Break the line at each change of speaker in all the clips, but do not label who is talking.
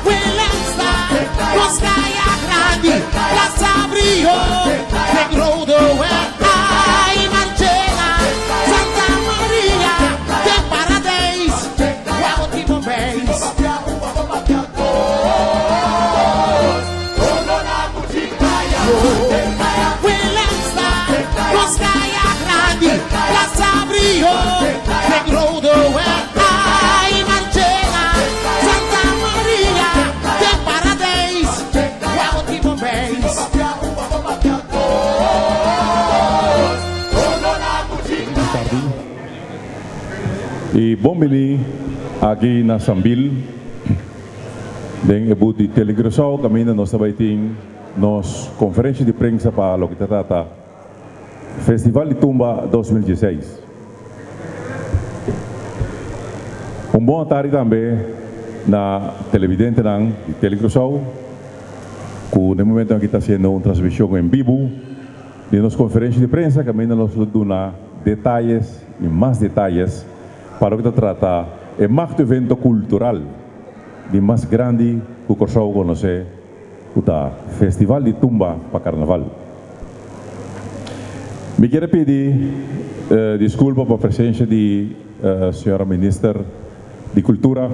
Willemstad, Moskaya Grandi, Plaza Brio, Negrodo, Ai Marcela, Santa Maria, de Paradise, Guautimo Base. Willemstad, Moskaya Grandi, Plaza Brio, Negrodo, Ai Marcela, Santa Maria, de Paradise, Guautimo Base.
E bombili aqui na Sambil, den ebu di Telegrosau, caminho nós também nos conferência de prensa para o que trata Festival de Tumba 2016. Boa tarde também na televidente de Telegrosau, que no momento aqui está sendo uma transmissão em vivo de nossa conferência de prensa, caminho nós dando detalhes e mais detalhes para o que trata o macro evento cultural de mais grande que o Corsau conhece, o Festival de Tumba para Carnaval. Me quero pedir desculpa para a presença de senhora Ministra de Cultura,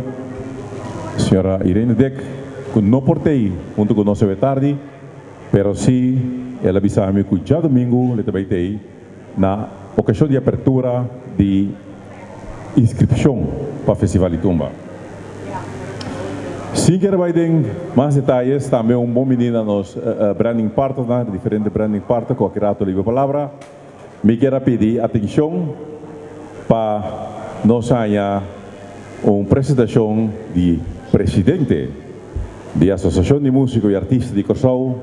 senhora Irene Deck, que não portei junto com nós hoje tarde, mas sim, ela avisou-me que já domingo ela também tem na ocasião de abertura de inscrição para o Festival de Tumba. Sim, quero vai ter mais detalhes, também bom menino nos branding partner, diferente branding partner, com a criatura livre palavra. Me quero pedir atenção para nós ganhar uma apresentação de presidente da Associação de Músicos e Artistas de Corsau,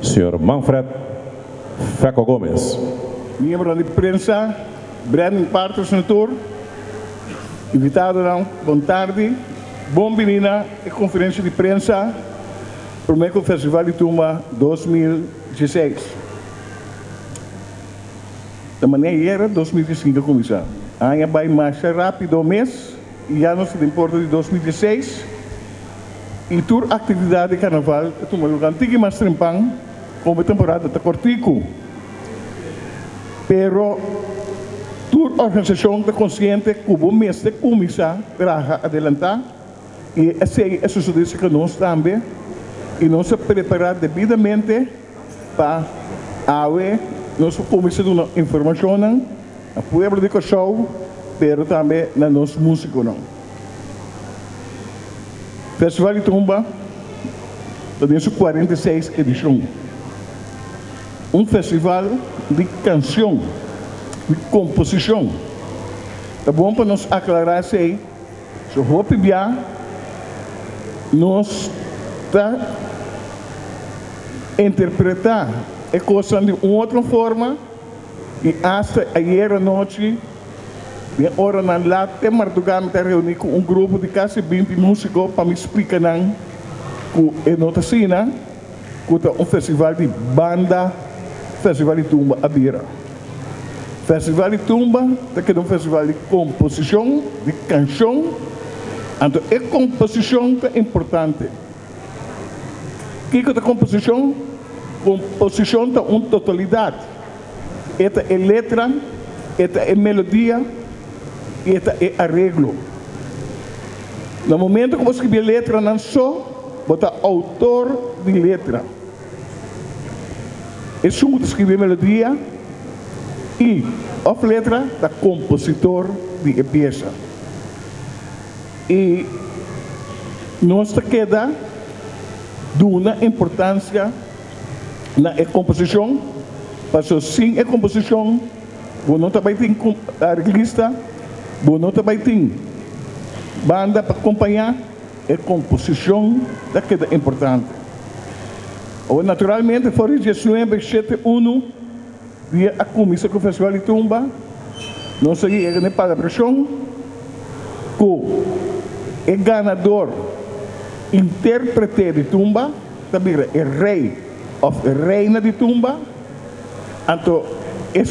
Sr. Manfred Feco Gomes.
Membro de prensa, branding partner, senador, invitado, boa tarde. Bom menina e conferência de prensa para o Festival de Tumba 2016. Da maneira 2015 começar. Ainda vai mais rápido o mês e já não se importa de 2016. E toda atividade de carnaval é uma lugar antigo mais trempang como a temporada de cortico. Pero toda organização está consciente que o mês de começar para adelantar. E essa sucede que nós também e nós preparar devidamente para nós começar uma informação na povo de Corsau, mas também na nossa música. Festival de Tumba tem sua 46 edição. Festival de canção, de composição. É bom para nós aclarar isso aí. Se eu vou pedir, nós está interpretar a coisa de uma outra forma e hasta ayer à noite de hora na lata Martugam está reunido com grupo de quase 20 músicos para me explicar que é nota cena que é festival de banda, festival de tumba a Bira. Festival de tumba é festival de composição, de canção. Então, a composição é importante. O que é a composição? Composição é uma totalidade. Esta é letra, esta é melodia, esta é arreglo. No momento que você escreve letra, não só, você é autor de letra. É só escrever melodia e a letra é compositor de peça. E nós queda de uma importância na composição, porque sem a composição, você também tem arreglista, você também tem banda para acompanhar, a composição da queda importante. Ou naturalmente, fora de 1971, dia a comissão do Festival de Tumba, nós seguimos a palabração, que o ganador intérprete de tumba, também é rei ou reina de tumba, então é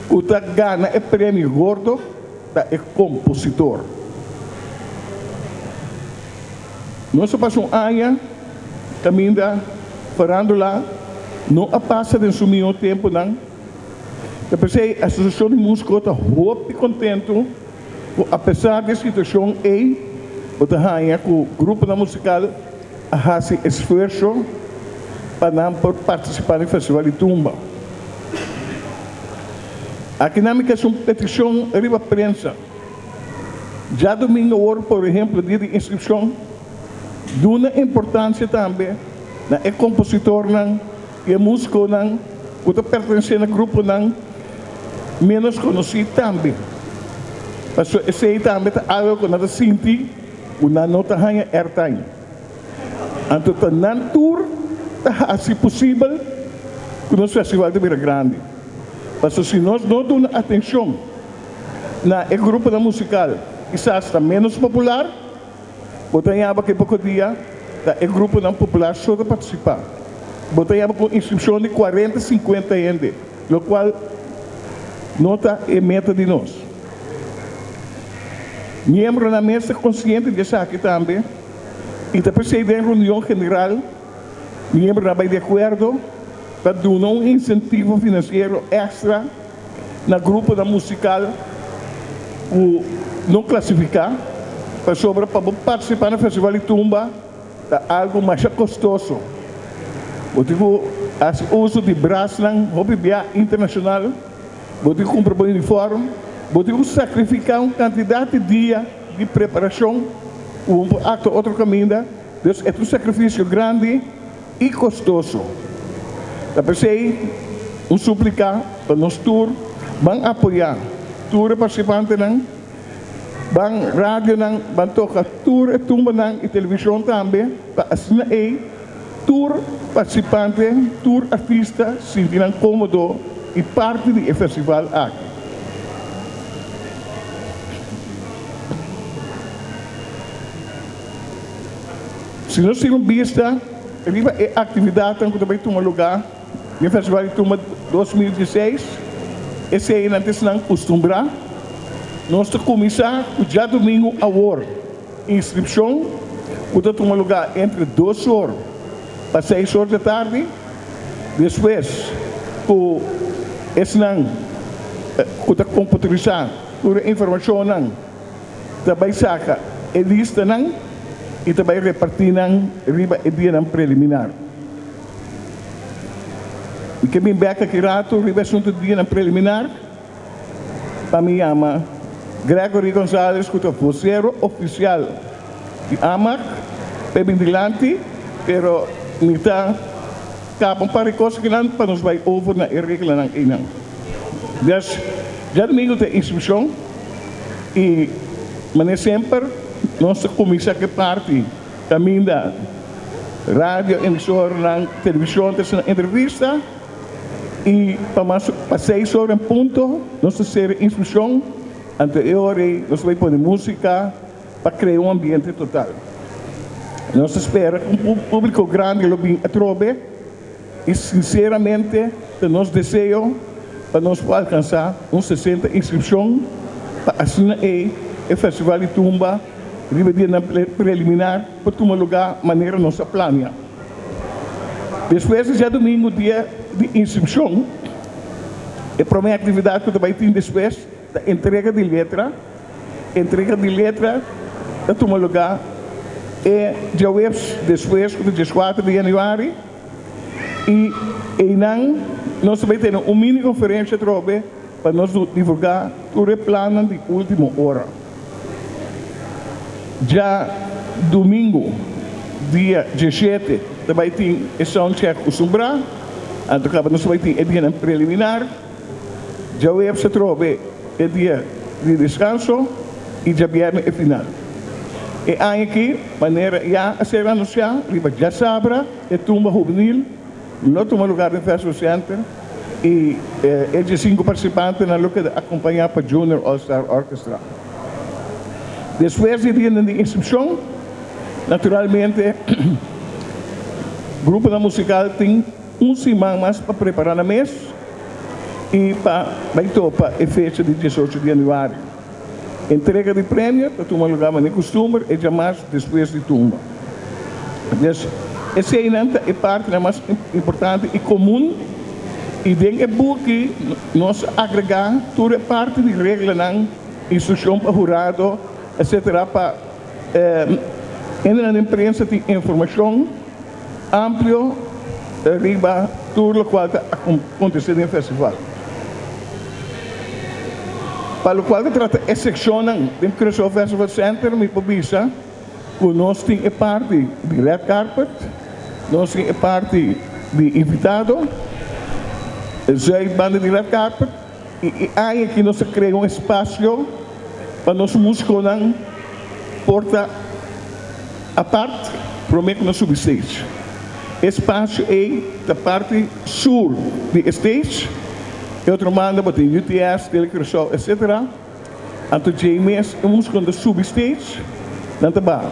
que ganha o prêmio gordo, é compositor. Nós passamos aia, caminda, farándola, não passa de sumir o tempo, não. Eu pensei, a Associação de Música está muito contente, apesar da situação aí, com o grupo da musical, faz esforço para participar do Festival de Tumba. Aqui na minha petição arriba a prensa. Já domingo, por exemplo, dia de inscrição, de uma importância também, é compositor, e é músico, que está pertencendo ao grupo, menos conhecido também. Mas esse aí também é algo que nós sentimos, uma nota ganha airtime. Então, na tour, se possível, que o nosso festival de grande. Mas se nós não damos atenção no grupo da musical, quizás está menos popular, botamos que pouco dia, o grupo não popular só de participar. Botamos com inscrição de 40, 50 ende, o qual nota é meta de nós. Membro da mesa consciente disso aqui também, e depois de reunião general, membro não vai de acordo para dar um incentivo financeiro extra no grupo da musical, o não classificar, para participar no Festival de Tumba, é algo mais custoso. Eu digo, o uso de braço, hobby internacional, eu digo, comprar um uniforme, eu digo, sacrificar uma quantidade de dia de preparação, outro caminho, então é um sacrifício grande e custoso. Eu pensei, suplicar para nós tour, vão apoiar, tour participante, vão rádio, vão tocar tour, tumba e televisão também, para assinar aí, tour participante, tour artista, se sentirem cômodo e parte do festival aqui. Se nós temos vista, a atividade que também toma lugar no Festival de Tumba 2016, esse aí não se acostumbrar. Nós vamos começar o dia domingo a hora. Inscrição, que toma lugar entre 2 horas para 6 horas da tarde. Depois, com esse não, que está computerizado, toda a informação não, também saca a lista não, e também repartir o dia preliminar. E que me beca aqui rato, o assunto do dia preliminar, para mim ama Gregory Gonzalez, que é o voceiro oficial de AMAC, bem dilante, pero me está capam para coisas que não para nos vai over na regra não e não. Já domingo tem inscrição e mas sempre nossa comissão que parte também da rádio, emissora, televisão, tem uma entrevista e para 6 horas em ponto nossa série inscrição anterior nós vamos pôr música para criar um ambiente total. Nós espera que um público grande lo bem atrobe e sinceramente nós desejo para nós alcançar 60 inscrições para assinar o Festival de Tumba, dia preliminar, para tomar lugar maneira nossa plania. Depois, já domingo, dia de inscrição, a primeira atividade que vai ter depois, a entrega de letra. Entrega de letra, para tomar lugar, é dia depois, do dia 4 de janeiro, e não, nós vamos ter uma mini conferência para nós divulgar todo o plano de última hora. Já domingo, dia 17, também tem a soundcheck costumbrar, então nós vamos ter o dia preliminar, já o se trova o dia de descanso e já viernes é final. E aqui, maneira já a ser anunciada, já sabra, é tumba juvenil, no toma lugar no Festival Center, e é de 5 participantes na luta de acompanhar para Junior All-Star Orchestra. Depois de dia de inscrição, naturalmente, o grupo da musical tem semana mais para preparar a mês e vai topar a fecha de 18 de janeiro. Entrega de prêmio, para tomar lugar, mas nem costume, é jamais depois de tumba. Dus essa é a parte mais importante e comum. E dentro do book, nós agregar toda a parte de regra na instrução para jurado, etc. Para na imprensa tem informação ampla arriba tudo o que está acontecendo no festival. Para o qual trata a secção do Crusoe Festival Center, me publica que nós temos a parte de red carpet, nós temos a parte de invitado, a banda de red carpet, e aí que nós criamos um espaço para nós músicos não porta a parte para o nosso substage. Espaço é da parte sul do stage, e outra banda para ter UTS, Telecrossol, etc. Então, James, o músico do substage, não está bom.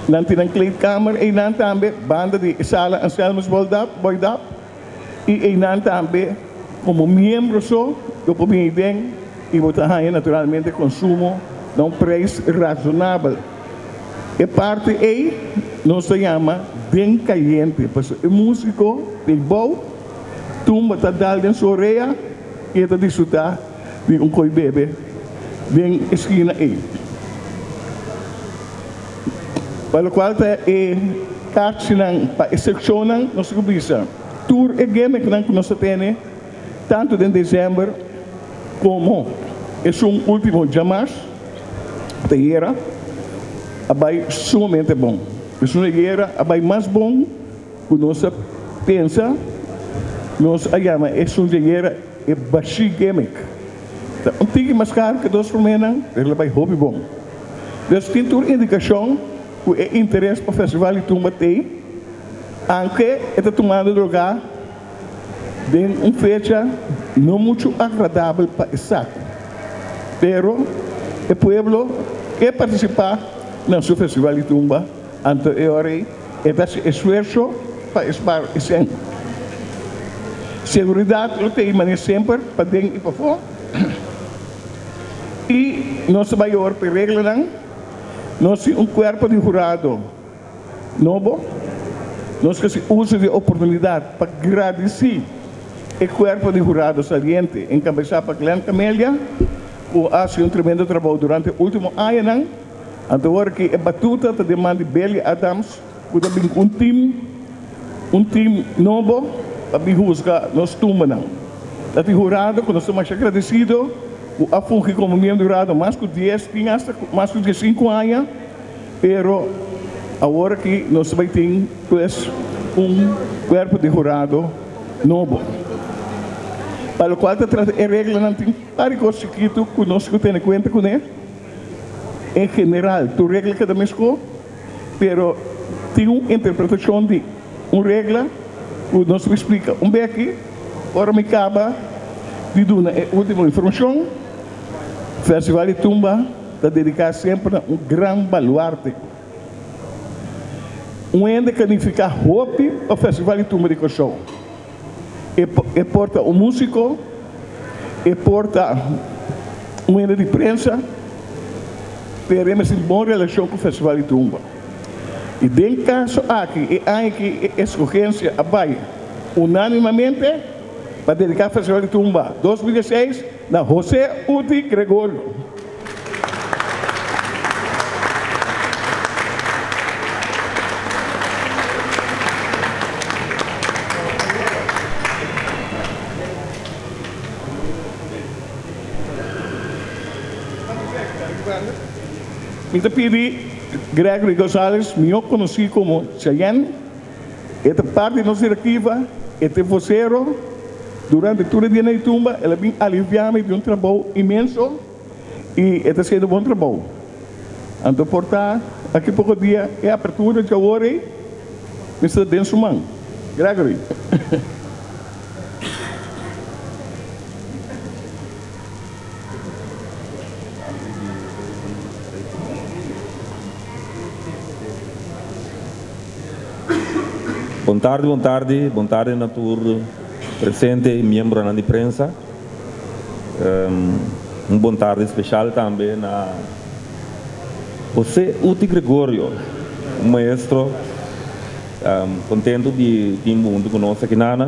Não tem kleedkamer, e não também banda de sala Anselmus Boydap, e não também como membro só, eu posso bem e botar naturalmente consumo a preço razoável. E parte é, nós chama bem caliente, porque o músico tem bom, tumba está dando em sua orelha e está desfrutar de coi bebê bem esquina aí. Para o qual é carte para secção nós começamos. Tour e game que nós temos tanto em dezembro como é um último jamais teira vai sumamente bom. É uma guerra vai mais bom que nós pensa nós chama é uma guerra é baixi gimmick. Um tique mais caro que nós promenam ele vai hobby bom. Dus tem tour indicação que é interesse para o festival de Tumba tem, aunque está tomando lugar de uma fecha não muito agradável para o saco. Pero o povo quer participar no seu festival de Tumba, então é esse esforço para estar assim. Seguridade eu tenho mas sempre para dentro e para fora. E nosso maior regra não, nós temos corpo de jurado novo, nós que usa de oportunidade para agradecer o corpo de jurado saliente encabeçado por Glenn Camélia, que faz tremendo trabalho durante o último ano. Agora que a batuta está demanda Belly Adams, que também um time novo para buscar nós tumba não. Está jurado que nós estamos agradecidos, o afungi como membro jurado mais que 10, mais que 5 anos, pero agora que nós vai ter pues corpo de jurado novo. Para o qual a regra não tem várias coisas chiquitas que nós temos em conta com ele. Em geral, tu regra cada mês, pero tem uma interpretação de uma regra que nós explica. Bem aqui, agora me acaba de dar a última informação. O Festival de Tumba está dedicado sempre a um grande baluarte. Ende que fica hope para o Festival de Tumba de Cochão. E porta o músico, e porta ende de prensa, teremos uma boa relação com o Festival de Tumba. E dentro caso aqui, há que escolhência vai unanimamente para dedicar o Festival de Tumba 2016 na José Uti Gregorio. Me pedi Gregory González, me conheci como Cheyenne, esta parte da nossa diretiva, este vocero, durante todo o dia na Tumba, ela vem aliviar-me de um trabalho imenso e está sendo um bom trabalho. Então, portanto, aqui a pouco dia é a abertura de agora, Mr. Densuman. Gregory.
Bom tarde na tour presente e membro da imprensa. Bom tarde especial também na José Uti Gregorio, maestro Contento de mundo conosco aqui na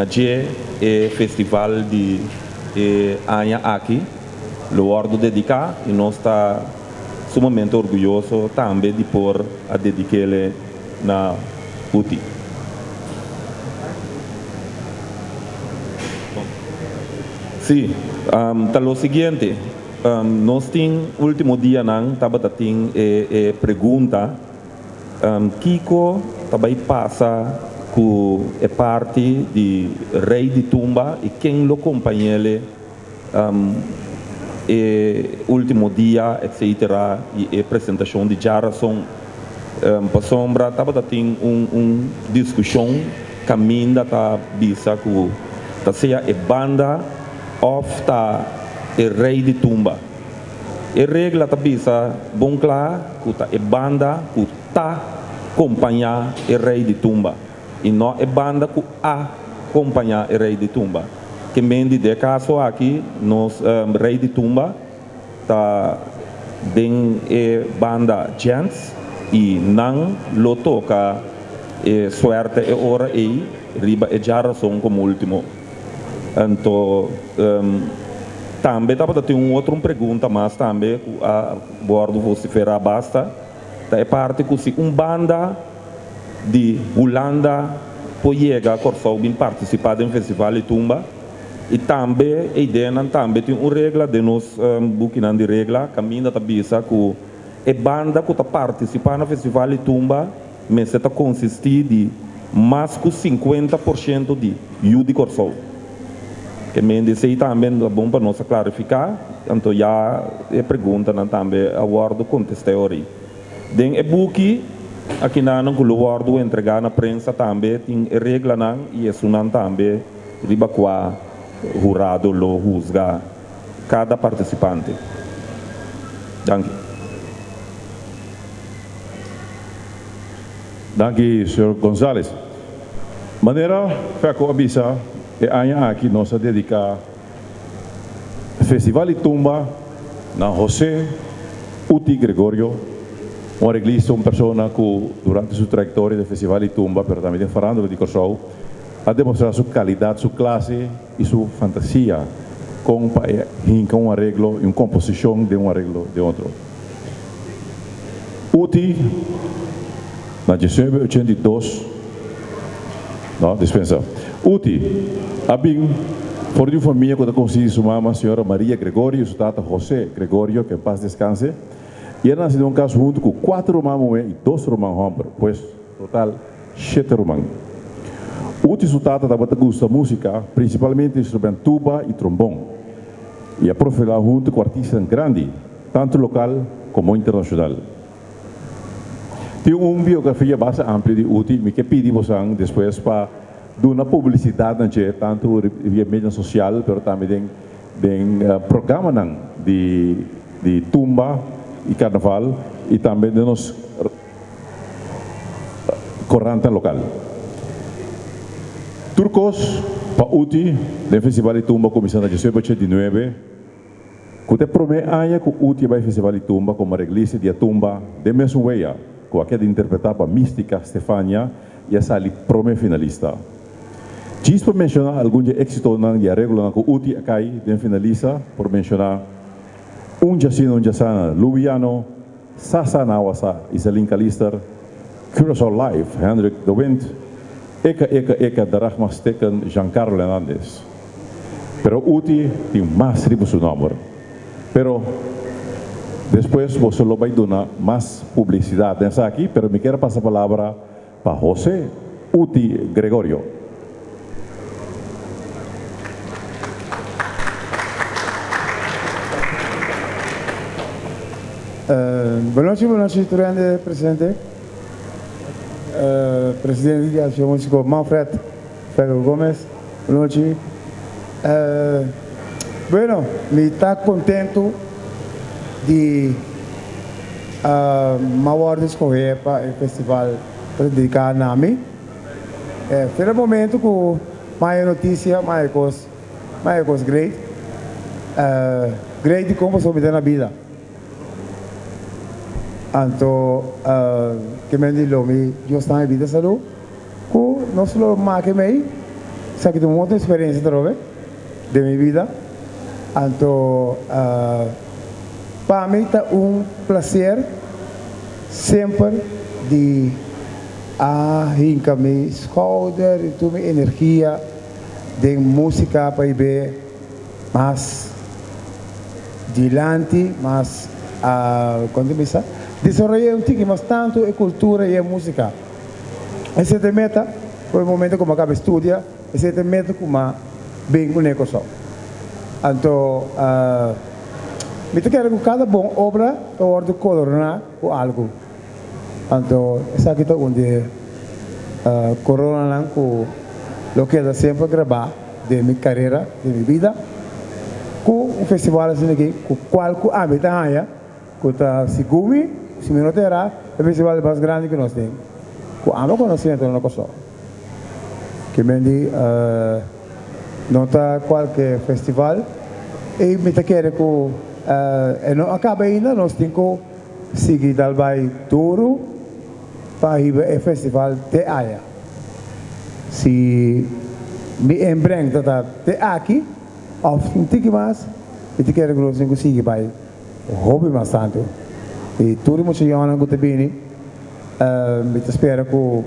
G é festival de Anha aqui, loordo dedicar e nós está sumamente orgulhoso também de pôr a dedicar-lhe na UTI. Sim, o seguinte, nós temos último dia não estava tendo pergunta Kiko também passa com é parte de Rei de Tumba e quem lo acompanha ele último dia etc e apresentação de Jarason para sombra estava tendo discussão caminho da bisa com da seja a banda of ta e Rei de Tumba e regra da bisa bom claro que a banda que ta acompanhar o Rei de Tumba e não é banda que acompanhar o Rei de Tumba que mendi de caso aqui nós Rei de Tumba tá den banda Gents e não lo toca suerte e ora aí riba e Jarason como último então também estava tendo outra pergunta mas também a bordo vocifera basta é parte que se banda de Holanda pode chegar a Corsau bem participar do festival de Tumba e também a ideia também tem uma regra de nós buquinando de regra caminho da bisa que a banda que está participando no festival de Tumba mas está consistir de mais que 50% de de Corsau que me disse também é bom para nós clarificar então já a pergunta também a bordo contestei aí den e-book aqui na não colocardo entregar na prensa também tem regra não e isso não também riba qua jurado lo juzga cada participante. Danke.
Danke, Sr. González. Maneira feco avisa e anha aqui nós a dedicar Festival de Tumba na José Uti Gregorio un arreglista, una persona que durante su trayectoria de Festival de Tumba, pero también de farándula de Corsau, ha demostrado su calidad, su clase y su fantasía con un arreglo y una composición de un arreglo de otro. Uti, en 1982, no, dispensa. Uti, había por una familia que conocía su mamá, señora María Gregorio, y su tata José Gregorio, que en paz descanse. E ela nasceu um caso junto com 4 irmãos e 2 irmãos homens, pois, total, 7 irmãos. O resultado da gosta música, principalmente instrumento tuba e trombone. E a profilar junto com artistas grandes, tanto local como internacional. Tem uma biografia bastante ampla de Uti, que pedi você depois para dar uma publicidade, tanto via mídia social, mas também em programa de tumba e carnaval e também de nos corrente local. Turcos para Uti, no Festival de Tumba começando em 1989, que te promete año que Uti vai Festival de Tumba como reglista de Tumba de Mesueia, que aqui de interpretar para Mística Stefania e a sali promete finalista. Diz para mencionar algum éxito na arreglo que Uti cai de finalista, por mencionar un jasana, Lubiano, Sasa Nawasa, Iselin Kalister, Curaçao Live, Hendrik de Wind, Eka, Darachma Steken, Giancarlo Hernandez. Pero Uti tem mais ribo su nombre. Pero depois você lo vai dar mais publicidade nessa aqui, pero me quero passar a palavra para José Uti Gregorio.
Boa noite, estudiante presente. Presidente da Associação Música Manfred Ferro Gomes. Boa noite. Bueno, me está contento de me escolher para o festival dedicado a mim. Foi um momento que mais notícia, mais coisa great. Great como sobre na vida. Anto, que me dijo, yo estaba en vida de salud, que no solo más que me, sé que tengo mucha experiencia de mi vida. Anto, para mí es un placer siempre de hincar mi schouder y toda mi energía de música para ir más adelante, más, ¿cuándo me dice? Desarrollar un tique más tanto en cultura y en música. Ese te meta, por el momento como acaba de estudiar, ese te meta como bem con eso. Entonces, me te quiero que cada buena obra o de colorar o algo. Entonces, esa aquí está donde corona lo que siempre grabar de mi carrera, de mi vida. Con un festival así aquí, con cual habita allá, con Sigumi, si me notará, el festival más grande que nos tiene. Con amo conocimiento de una cosa. Que me di nota cualquier festival y me te quiere que no acaba ainda, nós temos que seguir dalbai duro para ir ao festival de Aya. Se me embrengt dat de aqui, of um tique mais, me te quero que nós temos que seguir vai hobby mais tanto. E tudo muito jovem que te bem, me te espero que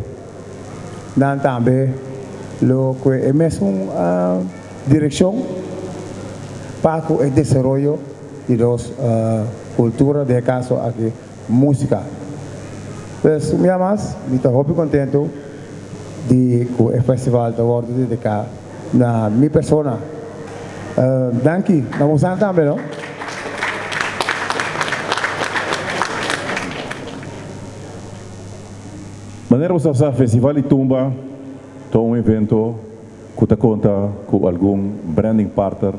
não também lo que é mesmo direção para o desenvolvimento de dos cultura de caso aqui música. Pues me amas, me estou muito contente de que o festival da World dedicar na minha persona. Danke, vamos a também, não?
Maneira você usar festival e tumba, um evento que te conta com algum branding partner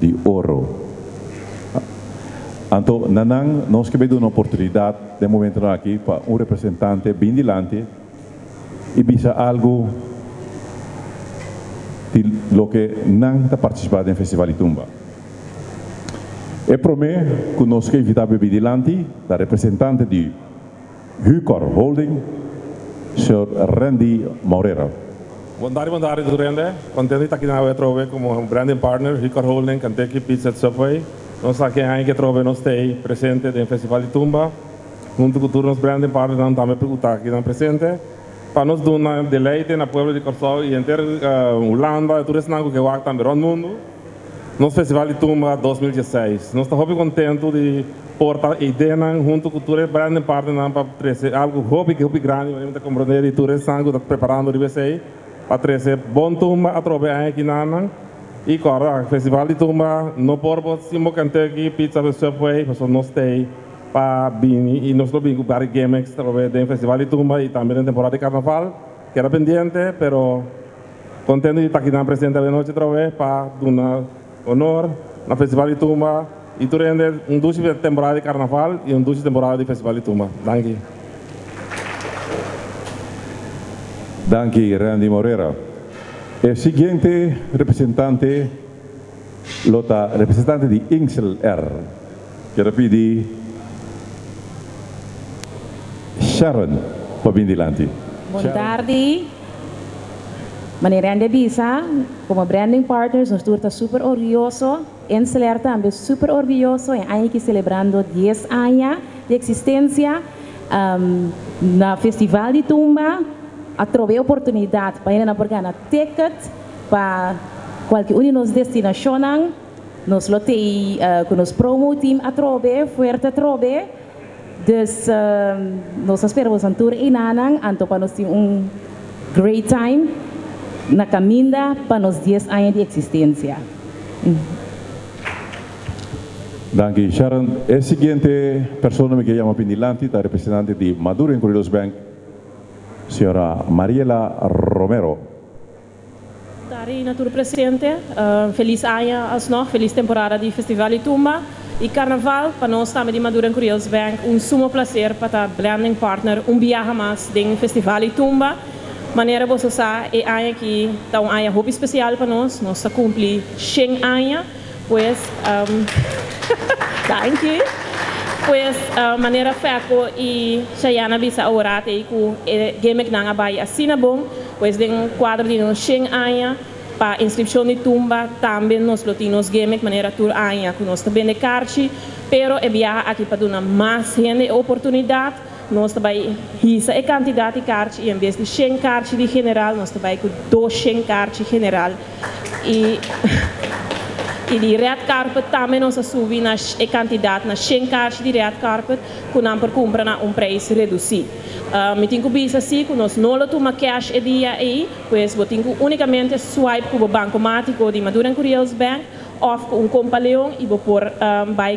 de ouro. Então, nós queremos dar uma oportunidade de momento aqui para um representante bem dilante e bisa algo de lo que não está participando no Festival Itumba. É prometo que nós queremos invitar bem dilante da representante de Hucor Holding, Sr. Randy Moreira.
Bom dia, Durende. Contente de estar aqui na Wetrove como branding partner, Hucor Holding, Kentucky Pizza Subway. Nós aqui em Trove nós estamos presentes no Festival de Tumba, junto com todos os branding partners nós também aqui na presente, para nos dar um deleite na povo de Corsol e inteira Holanda, tudo isso que vai também no mundo, no Festival de Tumba 2016. Nós estamos muito contentes de portar a ideia junto com todos os branding partners para trazer algo hobby grande, para gente compreender e tudo isso que está preparando de vocês para trazer bom Tumba a Trove aqui na E agora, o Festival de Tumba, não por cima Kentucky Pizza Subway, mas nós temos para Bini e nós também com Barry Gamex, também no Festival de Tumba e também na temporada de Carnaval, que era pendente, mas contente de estar aqui na presente da noite também para dar honor no Festival de Tumba e durante duas temporada de Carnaval e duas temporada de Festival de Tumba. Danke.
Danke, Randy Moreira. El siguiente representante, representante de Insel R, que repite Sharon Pabindilanti.
Boa tarde. Meneer Randy Bisa, como branding partners, nós estamos super orgulhosos. Insel R também super orgulhoso em aqui celebrando 10 anos de existência no Festival de Tumba. Trove oportunidade para ir na porgana ticket para qualquer uma de nossas destinações. Nós lotei com nos promo team a Trove, fuerte Trove. Dus nós esperamos um tour em Nanang, então para nós ter great time na caminda para nos 10 anos de existência.
Danke, Sharon. A seguinte pessoa que chama Pindilanti, a representante de Maduro em Correios Bank, Senhora Mariela Romero.
Dari natuurlijk presente, feliz año alsnog, feliz temporada de Festival de Tumba e Carnaval, para nós também de Maduro Correios Bank, sumo prazer para branding partner, viaje mais de Festival de Tumba. Maneira você sabe, é año que está año hobby especial para nós está cumprir 100 anos, pues, danke. Pues manera feco e Chayana bisa orate e ku gamek nanga bai asina bom, pues den quadro de nos Sheng Aya para inscrição de tumba também nos lotinos gamek maneira tur Aya ku nos também de carchi, pero é via aqui para dar mais gente oportunidade. Nós também hisa a quantidade de carchi e em vez de 100 carchi de general, nós também com 200 carchi general e de red carpet também nós subimos a quantidade na 100 carchi de red carpet com não por compra na preço reduzido. Me tenho que assim que nós não toma cash e dia aí, pois eu tenho unicamente swipe com o banco mático de Madura Curious Bank ou com compaleão e vou pôr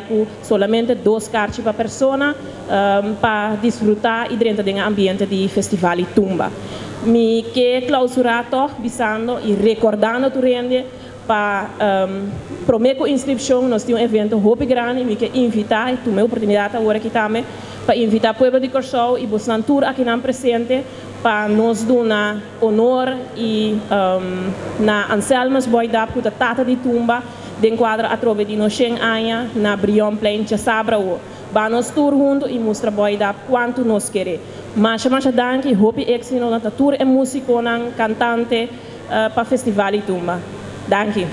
com solamente 2 carchi para persona para desfrutar e dentro do ambiente de festival e tumba. Me que clausurar toch visando e recordando tu rende para prometo inscrição nós temos evento hope grande me que invitar e tomei oportunidade agora aqui também para invitar o povo de Corsol e Bosan Tour aqui na presente para nos dar honor e na Anselmas Boydap com a tata de tumba de quadro através de nós Sheng Aya na Brion Plain Sabra o Vamos tour junto e mostra Boydap quanto nós queremos. Mas danke hope exino na tour e músico nan cantante para festival e tumba. Danke.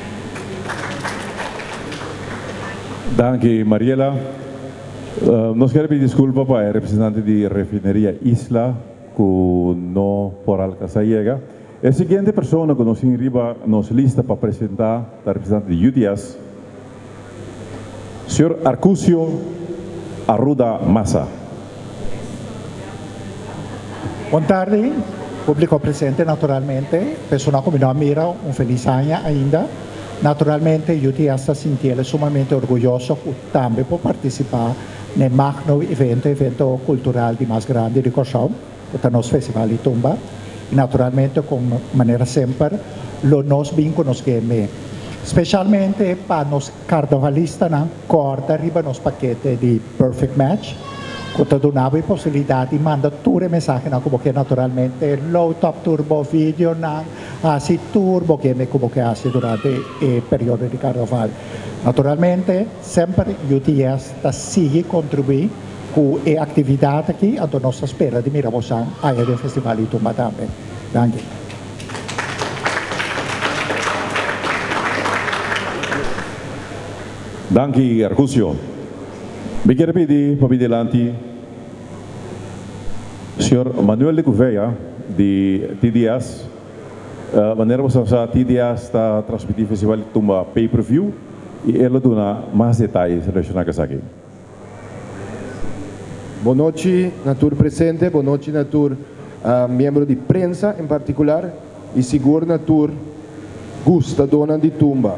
Danke, Mariela. Nós queremos pedir desculpa para o representante de Refineria Isla, que não por alcançar. A seguinte pessoa que nos enriba nos lista para apresentar a representante de UTS, Sr. Arcusio Arruda Massa.
Boa tarde, público presente naturalmente, persona come non mira, un feliz año ainda. Naturalmente, UTS sta sentendo sumamente orgoglioso também por participar nel magno evento cultural di mais grande di Corsol, o nostro festival di tumba. E naturalmente, con maniera sempre, lo nos vinconos game. Specialmente per nos carnavalista na corda arriba nos paquete di Perfect Match, che donava la possibilità di mandare tutti i messaggi come che naturalmente low top turbo video si turbo che come che si durante il periodo di carnaval. Naturalmente sempre UTS sta sigue contribuì con le attività qui alla nostra spera di Mirabosan ai del Festival di Tumba tambe. Danke.
Danke, Arcusio. Vi quero pedir para adelante Sr. Manuel de Gouveia, de TDS. Wanneer we zoals TDS está transmitir o Festival de Tumba pay-per-view e ele dá mais detalhes relacionados aqui.
Boa noite, Natur presente, boa noite, Natur, membro de prensa em particular, e seguro Natur gusta dona de tumba.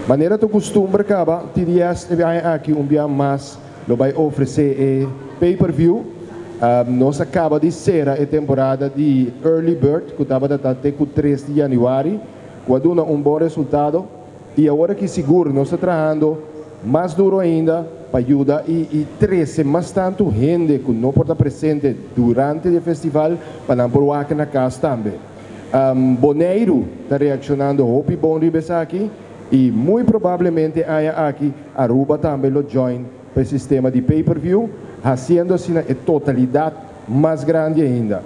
Maneira do costume acaba, TDS vai aqui dia mais, lo vai oferecer pay-per-view. Nós acaba de ser a temporada de Early Bird, que estava até com 3 de janeiro, quando dá bom resultado. E agora que seguro, nós estamos trabalhando mais duro ainda para ajudar e 13 mais tanto gente que não pode estar presente durante o festival para não provar na casa também. Boneiro está reaccionando hope bom de aqui e muito provavelmente aqui Aruba também lo join para o sistema de pay-per-view, fazendo assim a totalidade mais grande ainda.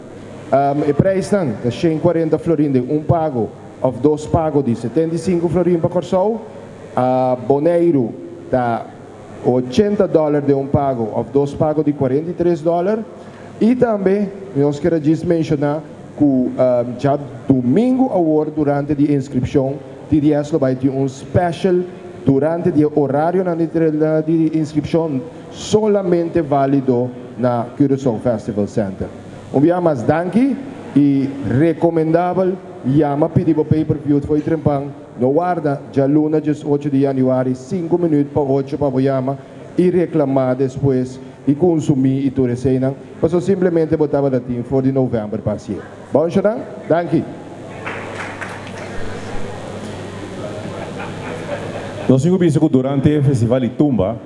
O preço é 140 florins de pago ou 2 pagos de 75 florins para Corsol. Boneiro está $80 de pago ou 2 pagos de $43. E também nós queremos mencionar que já domingo agora durante a inscrição TDS vai ter special durante o horário de inscrição solamente válido na Curaçao Festival Center. Dia mais danke e recomendável chama pedir o pay-per-view foi trempang no guarda já luna 8 de janeiro 5 minutos para 8 para chama e reclamar depois e consumir e tudo isso não passou simplesmente botava da team for de novembro para si. Bom dia, danke.
Nós temos visto que durante o Festival de Tumba,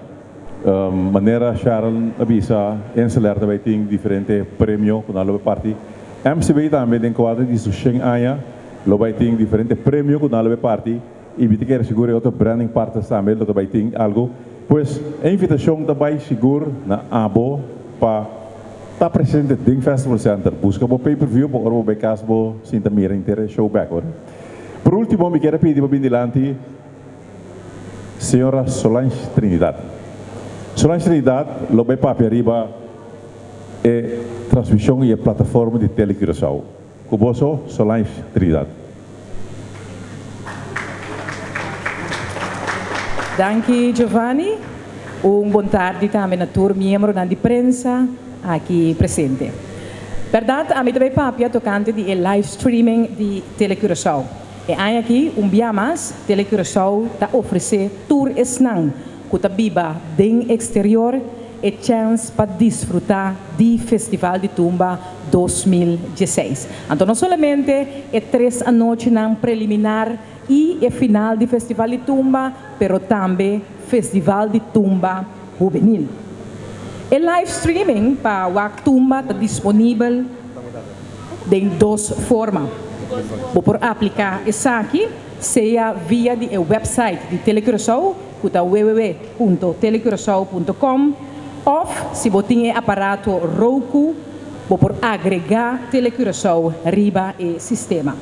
maneira Sharon avisa, em celular também tem diferentes prêmios com a parte. MCB também tem quadro de Sheng Aya, lo vai ter diferentes prêmios com a parte. E vi que seguro outro branding partes também, lo vai ter algo. Pues a invitação também seguro na abo para estar presente no Ding Festival Center. Busca o pay-per-view para o caso sinta mira inteira show back. Por último, me quero pedir para bindilante senhora Solange Trinidad. Solange Trinidad, lo bem para arriba é transmissão e a plataforma de Telecuraçao. Cuboso Solange Trinidad.
Danke Giovanni, boa tarde também a todos os membros da imprensa aqui presente. Verdade, a mim também papia tocante de live streaming de Telecuraçao. E aqui dia mais, Telecuraçao está oferecendo tour esnang que está biba den exterior e chance para desfrutar do Festival de Tumba 2016. Então não somente é 3 noites preliminar e é final do Festival de Tumba, pero também Festival de Tumba Juvenil. O live streaming para o Tumba está disponível de 2 formas. Por aplicar isso aqui, seja via o website de Telecuraçao, que é www.telecuraçao.com, ou se você tem aparato Roku, por agregar Telecuraçao riba e sistema.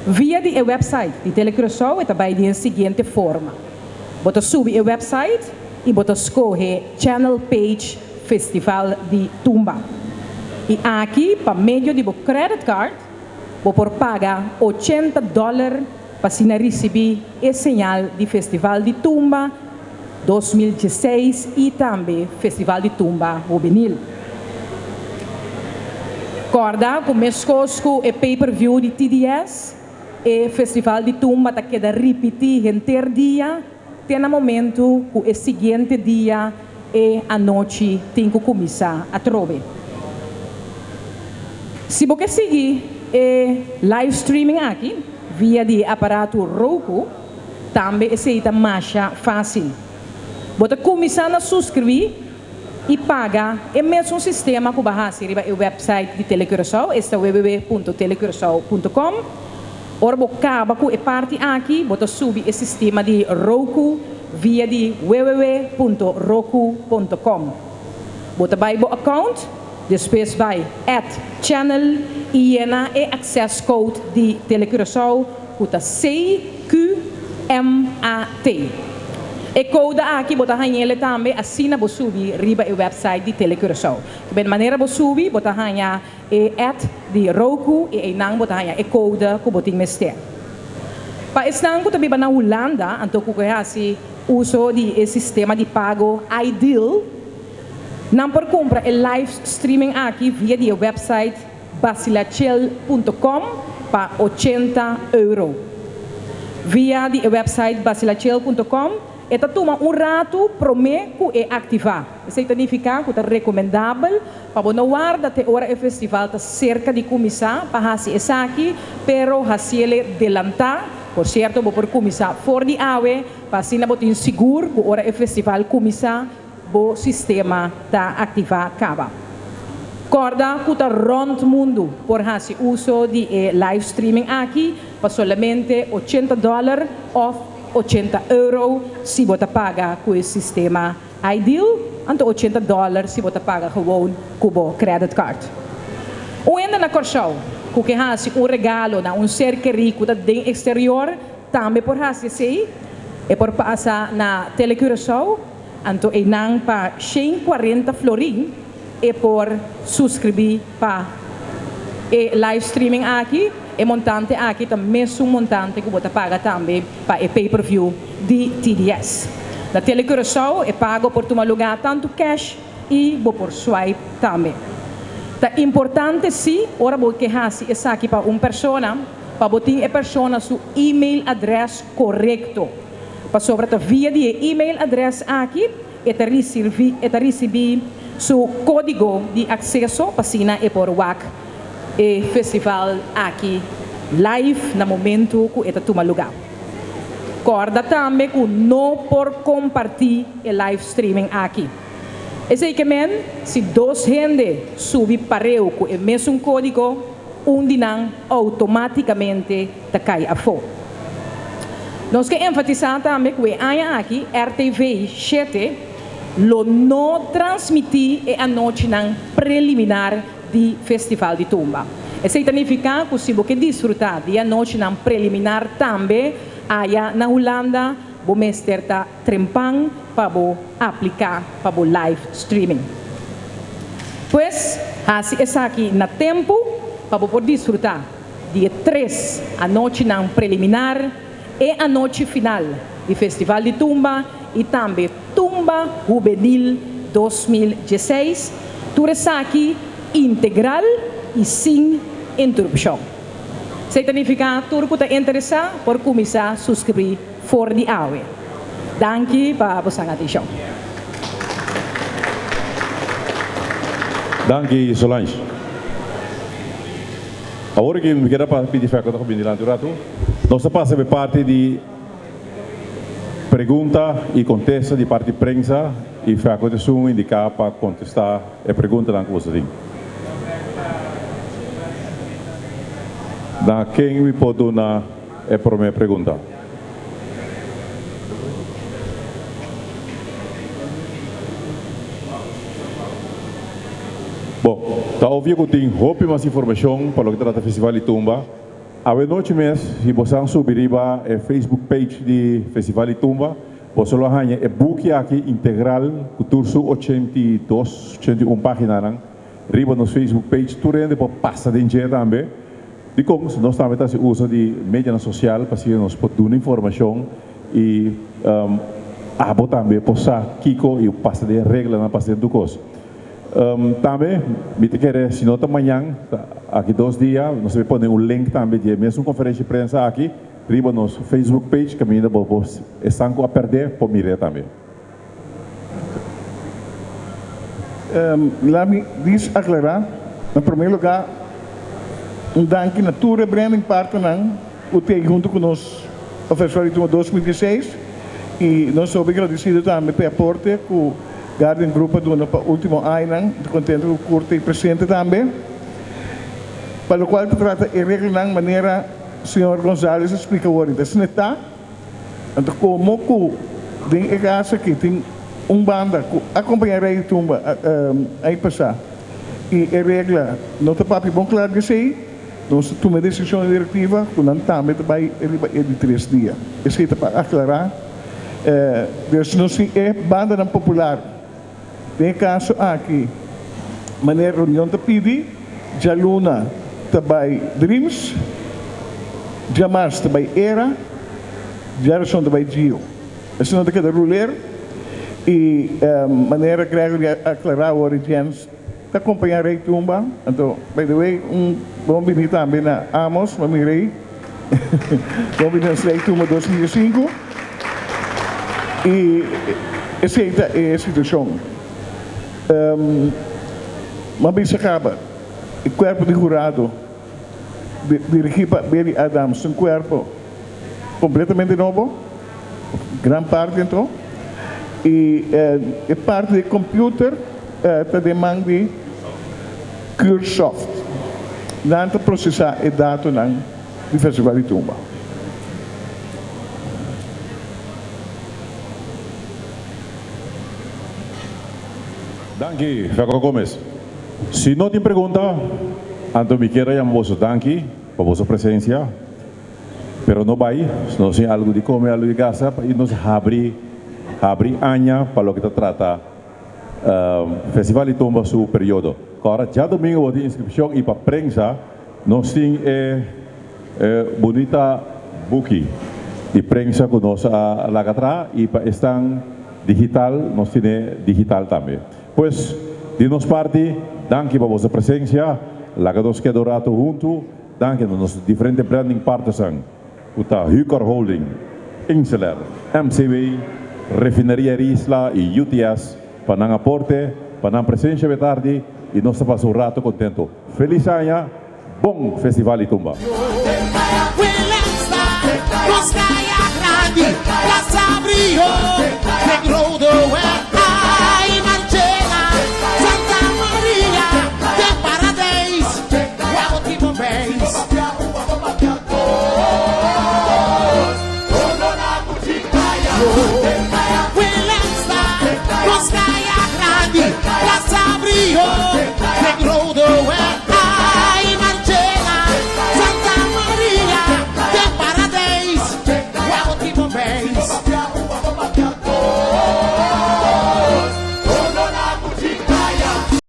Via o website de Telecuraçao, também da seguinte forma. Você sube o website e você escolhe Channel Page Festival de Tumba. E aqui, para meio de credit card, você paga $80 para receber o sinal de Festival de Tumba 2016 e também Festival de Tumba Juvenil. Corda, com mescosco e pay-per-view de TDS, o Festival de Tumba está queda repetir em ter dia, tem no momento que o seguinte dia e a noite tem que começar a trove. Se você seguir live streaming aqui, via de aparato Roku, também é mais fácil. Você começa a subscrever e paga o mesmo sistema que você vai o website de Telecuraçao, este é www.telecuraçao.com. Ora, você acaba com a parte aqui, você sube o sistema de Roku via de www.roku.com. Você vai o account, depois vai add channel e ena é access code de Telecuraçao, que é CQMAT. E code aqui, você vai também assina você subir riba o website de Telecuraçao. De maneira você subir, você vai add de Roku e não você vai code que você tem. Para isso, você também na Holanda, então você vai uso de sistema de pago Ideal. Não por comprar o live streaming aqui via o website basilachel.com para €80. Via o website basilachel.com, eta toma rato para mim que ativar. Isso significa que é recomendável para você guardar até hora o festival está cerca de começar para fazer isso aqui, pero fazer adelantar, por certo, por começar fora de água, para assim você seguro que hora o festival começar, o sistema está ativado acaba. Corda que está rond mundo por fazer uso de live streaming aqui, para somente $80 ou €80 se você paga com o sistema Ideal, então $80 se você paga gewoon com o credit card. Ou ainda na Corchão, que faz regalo na ser rico da exterior, também por fazer isso, e por passar na Telecuraçao, então é não para 140 florim e por subscrever para live streaming aqui, e montante aqui também é um montante que você paga também para o pay-per-view de TDS. Na Telecuraçao é pago por tomar lugar tanto cash e por swipe também. É importante sim, ora você faz isso aqui para uma pessoa, para botar a pessoa seu e-mail address correto. Para sobre via de e-mail address aqui, e receber seu código de acesso para assinar e por WAC e festival aqui live no momento que está toma lugar. Corda também que não por compartilhar o live streaming aqui. Esse que se dois gente subir para o com o mesmo código, dinang automaticamente cai a fora. Nós que enfatizar também que aqui RTV 7 lo não transmitir a noite não preliminar do Festival de Tumba. Isso significa que se você desfrutar de a noite não preliminar também aí na Holanda o mestre está trempando para aplicar para o live streaming. Pois, assim é aqui na tempo para poder desfrutar dia 3 a noite não preliminar e a noite final do Festival de Tumba e também Tumba Juvenil 2016, tudo aqui integral e sem interrupção. Se significa que tudo que interessa por começar a subscrever for the hour. Danke para a vossa atenção.
Danke, Solange. Agora que me quero pedir para que eu venha lá do rato, nós passamos a parte de pergunta e contesta de parte de prensa e foi a condição indicar para contestar a pergunta que você tem. Da quem me pode dar a primeira pergunta? Bom, está ouvindo que tem roupa mais informação para o que trata do Festival de Tumba. A noite mesmo, se você subir a Facebook page do Festival de Tumba, você vai ganhar o book aqui integral, que turso 81 páginas, riba no Facebook page, tu rende para passar de dia também. E como nós também usamos de mídia social para que nós possamos dar informação e também passar Kiko e passar de regra na passar do curso. Também, me quero, se não amanhã, aqui 2 dias, nós vamos pôr link também de mesmo conferência de prensa aqui, riba no Facebook page, que ainda vamos estar a perder, para mirar também.
Lá me diz aclarar, em primeiro lugar, danke na Tour Branding Partner, o tem junto conosco o Festival de Tumba 2016, e nós somos agradecidos também pelo aporte que o Garden Group do último ano, contente com o curto e presente também, para o qual se trata de regla de maneira o senhor Gonzalez explica agora. Então, se está, então como que tem a casa que tem banda que acompanhará a tumba aí passar, e a regla não está para bom claro que sei, nós tomamos a decisão diretiva que não também vai de 3 dias. Isso é para aclarar. Deus não se é banda não popular. Tem caso aqui, maneira reunião te pedi, já Luna também Dreams, já Mars também Era, já Ração também Gio. Isso não tem que ruler e maneira Gregory aclarar o origins. Te acompanharei tumba, então, by the way, bom venir também na Amos, mamirei, bom venir na tumba 2005 e essa é a situação. Uma vez acaba, o corpo de jurado dirigido para Billy Adams, um corpo completamente novo, grande parte então, e a parte de computer está demanda de CureSoft, não para processar os dados do Festival de Tumba.
Danke, Jacob Gomes. Se não tem pergunta, então me quero chamar você danke por vossa presença. Pero não vai, se não tem algo de comer, algo de casa, e nos abrir anha para o que se trata Festival de Tumba seu período. Agora, já domingo vou ter inscrição e para prensa, nós temos bonita book de prensa que nós lá atrás e para estar digital, nós temos digital também. Pois, de nossa parte, danke para vossa presença, lá que nós quedamos rato junto, danke a nossos diferentes branding partners, o Hukar Holding, Insular, MCB, Refineria Risla e UTS, para não aporte, para não presença de tarde, e nós passamos um rato contento. Feliz ano, bom Festival de Tumba.
Nos caia grande, Casa Brio, Negro do